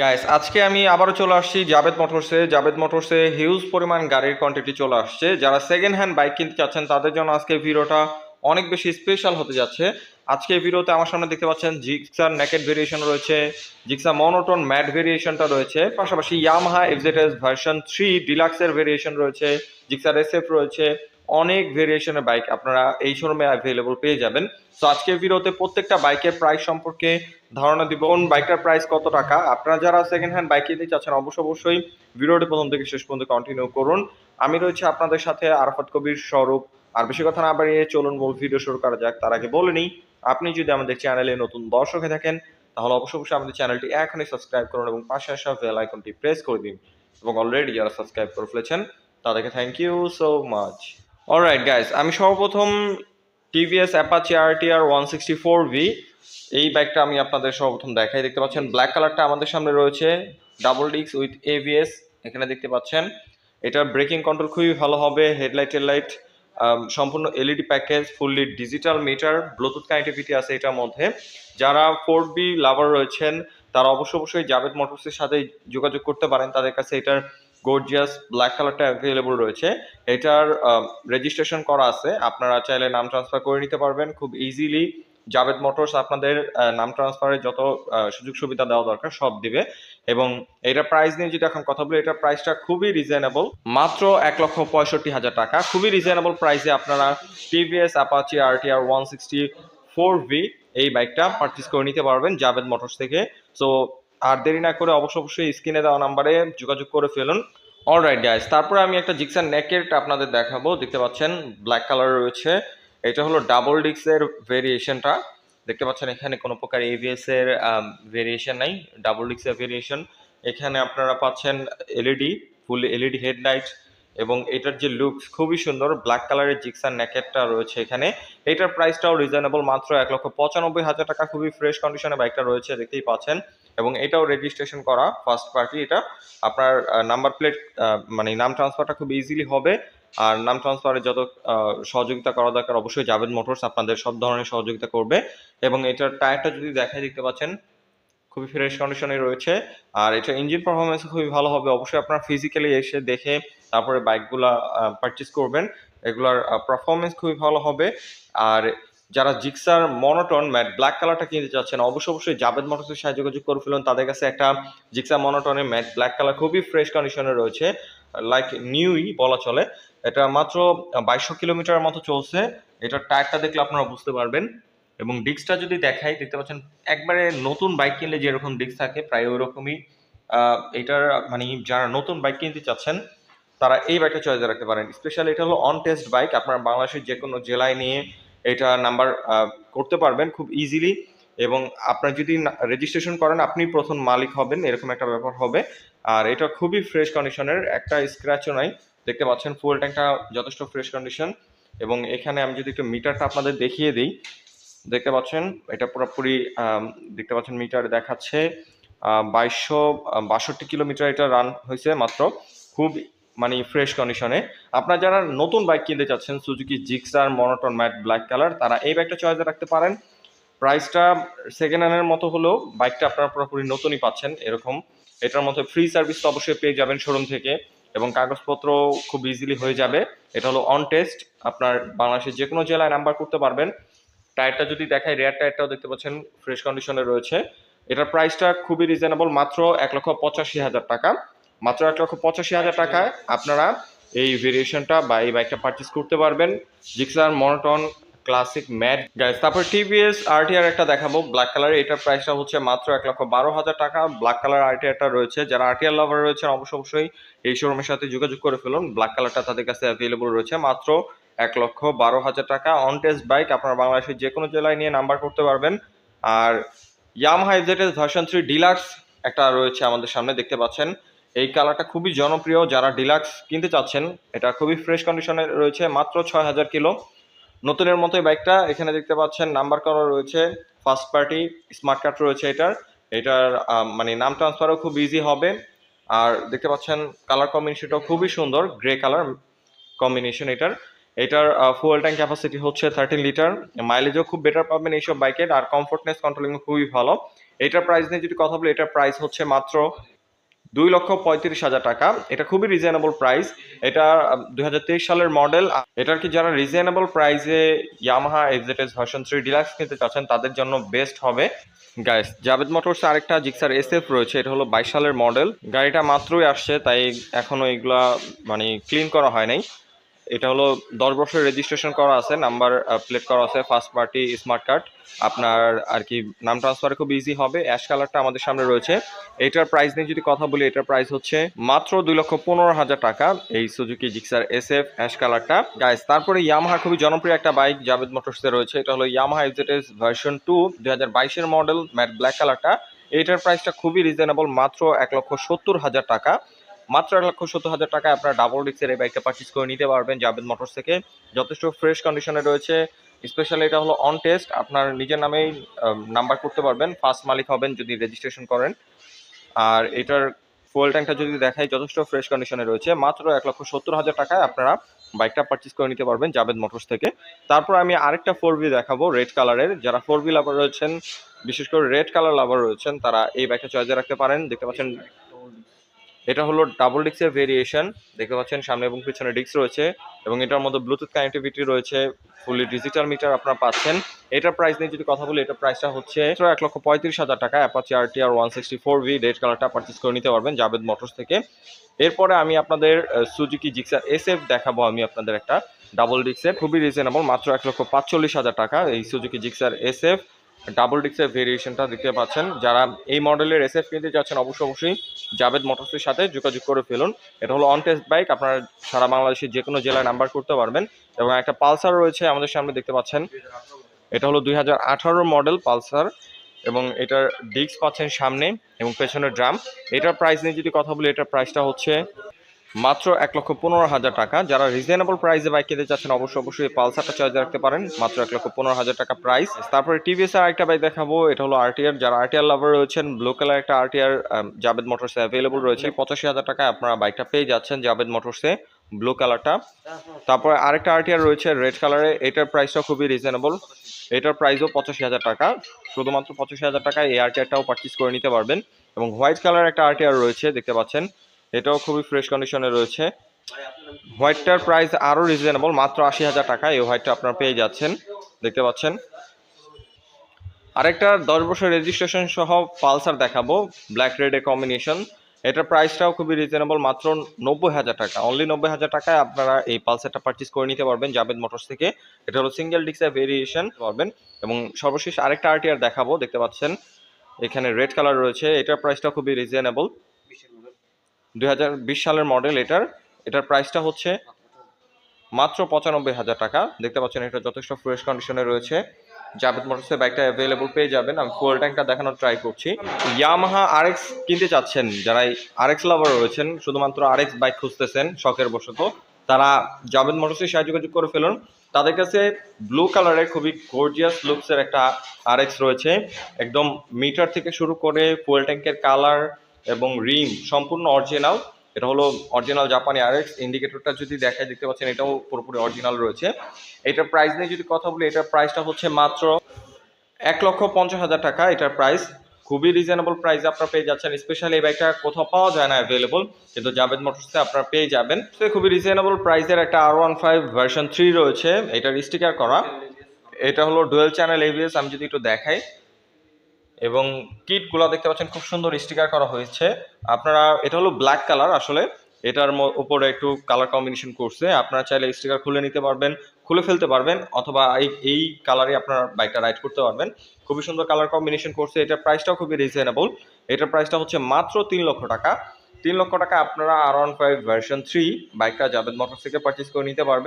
Guys আজকে আমি আবারও চলে আসছি জাবেদ মোটরসে হিউজ পরিমাণ গাড়ির কোয়ান্টিটি চলে আসছে। যারা সেকেন্ড হ্যান্ড বাইক কিনতে চাচ্ছেন তাদের জন্য আজকে ভিডিওটা অনেক বেশি স্পেশাল হতে যাচ্ছে। আজকে ভিডিওতে আমার সামনে দেখতে পাচ্ছেন জিক্সার নেকেড ভেরিয়েশন রয়েছে, জিক্সা মনোটোন ম্যাট ভেরিয়েশনটা রয়েছে, পাশাপাশি ইয়ামাহা এফজেডএস ভার্সন 3 ডিলাক্সের ভেরিয়েশন রয়েছে, জিক্সার এসএফ রয়েছে। অনেক ভেরিয়েশনের বাইক আপনারা এই শোরুমে অ্যাভেলেবল পেয়ে যাবেন। তো আজকের ভিডিওতে প্রত্যেকটা বাইকের প্রাইস সম্পর্কে ধারণা দিব, কোন বাইকটার প্রাইস কত টাকা। আপনারা যারা সেকেন্ড হ্যান্ড বাইক কিনতে চাচ্ছেন অবশ্যই ভিডিওটি প্রথম থেকে শেষ পর্যন্ত কন্টিনিউ করুন। আমি রয়েছে আপনাদের সাথে আরাফাত কবির, স্বরূপ। আর বেশি কথা না বাড়িয়ে চলুন মূল ভিডিও শুরু করা যাক। তার আগে বলে নিই, আপনি যদি আমাদের চ্যানেলে নতুন দর্শক হয়ে থাকেন তাহলে অবশ্যই আমাদের চ্যানেলটি এখনই সাবস্ক্রাইব করুন এবং পাশে আসা বেল আইকনটি প্রেস করে দিন। এবং অলরেডি যারা সাবস্ক্রাইব করে ফেলেছেন তাদেরকে thank you so much. Alright guys, আমি সর্বপ্রথম টিভিএস অ্যাপাচি আরটিআর 164V এই বাইকটা আমি আপনাদের সর্বপ্রথম দেখাই। দেখতে পাচ্ছেন ব্ল্যাক কালারটা আমাদের সামনে রয়েছে, ডাবল ডিস্ক উইথ এভিএস। এখানে দেখতে পাচ্ছেন এটার ব্রেকিং কন্ট্রোল খুবই ভালো হবে। হেডলাইট সম্পূর্ণ LED package, fully digital meter, Bluetooth connectivity আছে এটার মধ্যে। যারা 4বি লাভার রয়েছেন তারা অবশ্যই জাভেদ মোটরসের সাথে যোগাযোগ করতে পারেন। তাদের কাছে এটার গর্জিয়াস ব্ল্যাক কালারটা অ্যাভেলেবল রয়েছে। এটার রেজিস্ট্রেশন করা আছে, আপনারা চাইলে নাম ট্রান্সফার করে নিতে পারবেন খুব ইজিলি। জাভেদ মোটরস আপনাদের নাম ট্রান্সফারের যত সুযোগ সুবিধা দেওয়া দরকার সব দিবে। এবং এটা প্রাইস নিয়ে যদি এখন কথা বলি, এটা প্রাইসটা খুবই রিজনেবল, মাত্র 1,65,000 টাকা। খুবই রিজনেবল প্রাইসে আপনারা টিভিএস অ্যাপাচি আরটিআর 164V এই বাইকটা পারচেস করে নিতে পারবেন জাভেদ মোটরস থেকে। সো আর দেরি না করে অবশ্যই স্ক্রিনে দেওয়া নাম্বারে যোগাযোগ করে ফেলুন। অলরাইট গাইস, তারপরে আমি একটা জিক্সার নেকেট আপনাদের দেখাবো। দেখতে পাচ্ছেন ব্ল্যাক কালার রয়েছে, এটা হলো ডাবল ডিস্কের ভেরিয়েশনটা। দেখতে পাচ্ছেন এখানে কোনো প্রকার এভিএস এর ভেরিয়েশন নাই, ডাবল ডিস্কের ভেরিয়েশন। এখানে আপনারা পাচ্ছেন এলইডি, ফুল এলইডি হেডলাইট, এবং এটার যে লুকস খুবই সুন্দর। ব্ল্যাক কালারের জিক্সার নেকেটটা রয়েছে এখানে। এটার প্রাইসটাও রিজনেবল, মাত্র 1,95,000 টাকা। খুবই ফ্রেশ কন্ডিশনে বাইকটা রয়েছে, দেখতেই পাচ্ছেন। এবং এটাও রেজিস্ট্রেশন করা ফার্স্ট পার্টি। এটা আপনার নাম্বার প্লেট মানে নাম ট্রান্সফারটা খুব ইজিলি হবে। আর নাম ট্রান্সফারে যত সহযোগিতা করা দরকার অবশ্যই জাভেদ মোটরস আপনাদের সব ধরনের সহযোগিতা করবে। এবং এটার টায়ারটা যদি দেখায়, দেখতে পাচ্ছেন খুবই ফ্রেশ কন্ডিশনে রয়েছে। আর এটা ইঞ্জিন পারফরমেন্স খুবই ভালো হবে। অবশ্যই আপনার ফিজিক্যালি এসে দেখে তারপরে বাইকগুলা পারচেস করবেন, এগুলার পারফরমেন্স খুবই ভালো হবে। আর যারা জিক্সার মনোটন ম্যাট ব্ল্যাক কালারটা কিনতে চাচ্ছেন অবশ্যই জাভেদ মোটরসের সাথে যোগাযোগ করে ফেলুন। তাদের কাছে একটা জিক্সার মনোটনের ম্যাট ব্ল্যাক কালার খুবই ফ্রেশ কন্ডিশনে রয়েছে, লাইক নিউই বলা চলে। এটা মাত্র 2200 কিলোমিটার মতো চলছে। এটার টায়ারটা দেখলে আপনারা বুঝতে পারবেন। এবং ডিস্কটা যদি দেখাই, দেখতে পাচ্ছেন একবারে নতুন বাইক কিনলে যেরকম ডিস্ক থাকে প্রায় ওই রকমই। এটার মানে যারা নতুন বাইক কিনতে চাচ্ছেন তারা এই বাইকটা চয়েস রাখতে পারেন। স্পেশালি এটা হলো অন টেস্ট বাইক, আপনারা বাংলাদেশের যে কোনো জেলায় নিয়ে এটা নাম্বার করতে পারবেন খুব ইজিলি। এবং আপনার যদি রেজিস্ট্রেশন করেন আপনি প্রথম মালিক হবেন, এরকম একটা ব্যাপার হবে। আর এটা খুবই ফ্রেশ কন্ডিশনের, একটা স্ক্র্যাচও নাই। দেখতে পাচ্ছেন ফুয়েল ট্যাঙ্কটা যথেষ্ট ফ্রেশ কন্ডিশন। এবং এখানে আমি যদি একটু মিটারটা আপনাদের দেখিয়ে দিই, দেখতে পাচ্ছেন এটা পুরোপুরি দেখতে পাচ্ছেন মিটার দেখাচ্ছে 2262 কিলোমিটার এটা রান হয়েছে মাত্র। খুব মানে ফ্রেশ কন্ডিশনে। আপনারা যারা নতুন বাইক কিনতে চাচ্ছেন Suzuki Gixxer monotone matte black colour, তারা এই বাইকটা চয়েস রাখতে পারেন। প্রাইসটা সেকেন্ড হ্যান্ডের মতো হলেও বাইকটা আপনারা পুরোপুরি নতুনই পাচ্ছেন এরকম। এটার মধ্যে ফ্রি সার্ভিস তো অবশ্যই পেয়ে যাবেন শোরুম থেকে, এবং কাগজপত্র খুব ইজিলি হয়ে যাবে। এটা হলো অন টেস্ট, আপনার বাংলাদেশের যে কোনো জেলায় নাম্বার করতে পারবেন। টায়ারটা যদি দেখাই, রেয়ার টায়ারটাও দেখতে পাচ্ছেন ফ্রেশ কন্ডিশনে রয়েছে। এটার প্রাইসটা খুবই রিজনেবল, মাত্র 1,85,000 টাকা। মাত্র 1,85,000 টাকায় আপনারা এই ভেরিয়েশনটা বা এই বাইকটা পারচেস করতে পারবেন, Gixxer monotone classic mat guys. তারপর টিভিএস আরটিআর একটা দেখাবো ব্ল্যাক কালারের। এটার প্রাইসটা হচ্ছে মাত্র 1,12,000 টাকা। ব্ল্যাক কালার আরটিআরটা রয়েছে, যারা আরটিআর লাভার রয়েছেন অবশ্যই এই শোরুমের সাথে যোগাযোগ করে ফেলুন। ব্ল্যাক কালারটা তাদের কাছে অ্যাভেলেবল রয়েছে মাত্র 1,12,000 টাকা। অন টেস্ট বাইক, আপনারা বাংলাদেশের যে কোনো জেলায় নিয়ে নাম্বার করতে পারবেন। আর ইয়ামাহা এফজেডএস ভার্সন 3 ডিলাক্স একটা রয়েছে আমাদের সামনে, দেখতে পাচ্ছেন এই কালারটা খুবই জনপ্রিয়। যারা ডিলাক্স কিনতে চাচ্ছেন, এটা খুবই ফ্রেশ কন্ডিশনে রয়েছে, মাত্র 6,000 কিলো। নতুনের মতোই বাইকটা। এখানে দেখতে পাচ্ছেন নাম্বার করা রয়েছে, ফার্স্ট পার্টি স্মার্ট কার্ড রয়েছে এটার মানে নাম ট্রান্সফারও খুব ইজি হবে। আর দেখতে পাচ্ছেন কালার কম্বিনেশনটাও খুবই সুন্দর, গ্রে কালার কম্বিনেশন এটার। এটার ফুয়েল ট্যাঙ্ক ক্যাপাসিটি হচ্ছে 13 লিটার। মাইলেজও খুব বেটার পাবেন এইসব বাইকের। আর কমফোর্টনেস কন্ট্রোলিং খুবই ভালো। এটার প্রাইস নিয়ে যদি কথা বলি, এটার প্রাইস হচ্ছে মাত্র 2,35,000 টাকা। এটা খুবই রিজনেবল প্রাইস। এটা 2023 সালের মডেল। এটার কি যারা রিজনেবল প্রাইসে ইয়ামাহা এফজেডএস ভার্সন 3 ডিলাক্স কিনতে চাচ্ছেন তাদের জন্য বেস্ট হবে। গাইস, জাভেদ মোটরস আরেকটা জিক্সার এসএফ রয়েছে, এটা হলো 22 সালের মডেল। গাড়িটা মাত্রই আসছে, তাই এখনো এগুলা মানে ক্লিন করা হয় নাই। এটা হলো 10 বছরের রেজিস্ট্রেশন করা আছে, নাম্বার প্লেট করা আছে, ফার্স্ট পার্টি স্মার্ট কার্ড। আপনার আর কি নাম ট্রান্সফার খুব ইজি হবে। অ্যাশ কালারটা আমাদের সামনে রয়েছে। এটার প্রাইস নিয়ে যদি কথা বলি, এটার প্রাইস হচ্ছে মাত্র 2,15,000 টাকা, এই সুজুকি জিক্সার এসএফ অ্যাশ কালারটা। গাইস, তারপরে ইয়ামাহা খুবই জনপ্রিয় একটা বাইক জাভেদ মোটরসে রয়েছে, এটা হলো Yamaha FZS version 2 2022 model, matte black কালারটা। এটার প্রাইসটা খুবই রিজনেবল, মাত্র 1,70,000 টাকা। মাত্র 1,70,000 টাকায় আপনারা ডাবল ডিক্সের এই বাইকটা পারচেজ করে নিতে পারবেন জাভেদ মোটরস থেকে। যথেষ্ট ফ্রেশ কন্ডিশনে রয়েছে। স্পেশালি এটা হলো অন টেস্ট, আপনার নিজের নামেই নাম্বার করতে পারবেন, ফার্স্ট মালিক হবেন যদি রেজিস্ট্রেশন করেন। আর এটার ফুয়েল ট্যাঙ্কটা যদি দেখাই, যথেষ্ট ফ্রেশ কন্ডিশনে রয়েছে। মাত্র 1,70,000 টাকায় আপনারা বাইকটা পারচেজ করে নিতে পারবেন জাভেদ মোটরস থেকে। তারপর আমি আরেকটা 4V দেখাবো রেড কালারের। যারা 4V লাভার রয়েছেন, বিশেষ করে রেড কালার লাভার রয়েছেন, তারা এই বাইকটা চয়েসে রাখতে পারেন। দেখতে পাচ্ছেন এটা হলো ডাবল ডিক্সের ভেরিয়েশন। দেখতে পাচ্ছেন সামনে এবং পিছনে ডিক্স রয়েছে, এবং এটার মধ্যে ব্লুটুথ কানেক্টিভিটি রয়েছে, ফুলি ডিজিটাল মিটার আপনারা পাচ্ছেন। এটার প্রাইস নিয়ে যদি কথা বলি, এটার প্রাইসটা হচ্ছে 1,35,000 টাকা। অ্যাপাচি RTR 164V রেড কালারটা পারচেজ করে নিতে পারবেন জাভেদ মোটরস থেকে। এরপরে আমি আপনাদের সুজুকি জিক্সার এসএফ দেখাবো। আমি আপনাদের একটা ডাবল ডিক্সের, খুবই রিজনেবল, মাত্র 1,45,000 টাকা এই সুজুকি জিক্সার এসএফ ডাবল ডিক্সের ভেরিয়েশনটা দেখতে পাচ্ছেন। যারা এই মডেলের এসএফ কিনতে যাচ্ছেন, অবশ্যই জাভেদ মোটরসের সাথে যোগাযোগ করে ফেলুন। এটা হলো অন টেস্ট বাইক, আপনারা সারা বাংলাদেশের যে কোনো জেলায় নাম্বার করতে পারবেন। এবং একটা পালসার রয়েছে আমাদের সামনে, দেখতে পাচ্ছেন এটা হলো 2018 মডেল পালসার, এবং এটার ডিস্ক পাচ্ছেন সামনে এবং পেছনের ড্রাম। এটার প্রাইস নিয়ে যদি কথা বলি, এটার প্রাইসটা হচ্ছে মাত্র 1,15,000 টাকা। যারা রিজনেবল প্রাইসে বাইক কিনতে চাচ্ছেন, অবশ্যই পালসারটা চয়েস রাখতে পারেন, মাত্র 1,15,000 টাকা প্রাইস। তারপরে টিভিএস আর একটা বাইক দেখাবো, এটা হলো RTR। যারা RTR লাভার রয়েছেন, ব্লু কালার একটা RTR জাভেদ মোটরসে অ্যাভেলেবল রয়েছে। 85,000 টাকায় আপনারা বাইকটা পেয়ে যাচ্ছেন জাভেদ মোটরসে, ব্লু কালারটা। তারপরে আরেকটা RTR রয়েছে রেড কালারে, এটার প্রাইসটা খুবই রিজনেবল। এটার প্রাইসও 85,000 টাকা। শুধুমাত্র 85,000 টাকায় এই RTRটাও পারচেজ করে নিতে পারবেন। এবং হোয়াইট কালার একটা RTR রয়েছে, দেখতে পাচ্ছেন, এটাও খুবই ফ্রেশ কন্ডিশনে রয়েছে। হোয়াইটটার প্রাইস আরও রিজনেবল, মাত্র 80,000 টাকা এই হোয়াইটটা আপনারা পেয়ে যাচ্ছেন, দেখতে পাচ্ছেন। আরেকটা 10 বছর রেজিস্ট্রেশন সহ পালসার দেখাবো, ব্ল্যাক রেডের কম্বিনেশন। এটার প্রাইসটাও খুবই রিজনেবল, মাত্র 90,000 টাকা। অনলি 90,000 টাকায় আপনারা এই পালসারটা পারচেজ করে নিতে পারবেন জাভেদ মোটরস থেকে। এটা হলো সিঙ্গেল ডিক্সের ভেরিয়েশন পারবেন। এবং সর্বশেষ আরেকটা RTR দেখাবো, দেখতে পাচ্ছেন এখানে রেড কালার রয়েছে। এটার প্রাইসটা খুবই রিজনেবল, 2020 সালের মডেল। এটার প্রাইসটা হচ্ছে মাত্র 95,000 টাকা। দেখতে পাচ্ছেন এটা যথেষ্ট ফ্রেশ কন্ডিশনে রয়েছে। জাভেদ মোটরসের বাইকটা অ্যাভেলেবল পেয়ে যাবেন। আমি ফুয়েল ট্যাঙ্কটা দেখানোর ট্রাই করছি। ইয়ামাহা RX কিনতে চাচ্ছেন, যারা RX লাভার রয়েছেন, শুধুমাত্র RX বাইক খুঁজতেছেন শখের বশত, তারা জাভেদ মোটরসের সাথে যোগাযোগ করে ফেলুন। তাদের কাছে ব্লু কালারের খুবই গর্জিয়াস লুকসের একটা RX রয়েছে। একদম মিটার থেকে শুরু করে ফুয়েল ট্যাঙ্কের কালার এবং রিম সম্পূর্ণ অরিজিনাল। এটা হলো অরিজিনাল জাপানি RX। ইন্ডিকেটরটা যদি দেখায়, দেখতে পাচ্ছেন এটাও পুরোপুরি অরিজিনাল রয়েছে। এটার প্রাইস নিয়ে যদি কথা বলি, এটার প্রাইসটা হচ্ছে মাত্র 1,50,000 টাকা। এটার প্রাইস খুবই রিজনেবল প্রাইসে আপনারা পেয়ে যাচ্ছেন। স্পেশালি এই বাইকটা কোথাও পাওয়া যায় না অ্যাভেলেবল, কিন্তু জাভেদ মোটরসে আপনারা পেয়ে যাবেন। তো খুবই রিজনেবল প্রাইসের একটা R15 ভার্সন 3 রয়েছে, এটার স্টিকার করা। এটা হলো ডুয়েল চ্যানেল ABS, আমি যদি একটু দেখাই। এবং কিটগুলো দেখতে পাচ্ছেন খুব সুন্দর স্টিকার করা হয়েছে। আপনারা, এটা হলো ব্ল্যাক কালার, আসলে এটার উপরে একটু কালার কম্বিনেশন করছে। আপনারা চাইলে স্টিকার খুলে নিতে পারবেন, খুলে ফেলতে পারবেন, অথবা এই কালারে আপনার বাইকটা রাইড করতে পারবেন। খুবই সুন্দর কালার কম্বিনেশন করছে। এটার প্রাইসটাও খুবই রিজনেবল। এটার প্রাইসটা হচ্ছে মাত্র 3 লক্ষ টাকা। 3 লক্ষ টাকা আপনারা R15 ভার্সন 3 বাইকটা জাভেদ মোটরস থেকে পারচেজ করে নিতে পারবেন।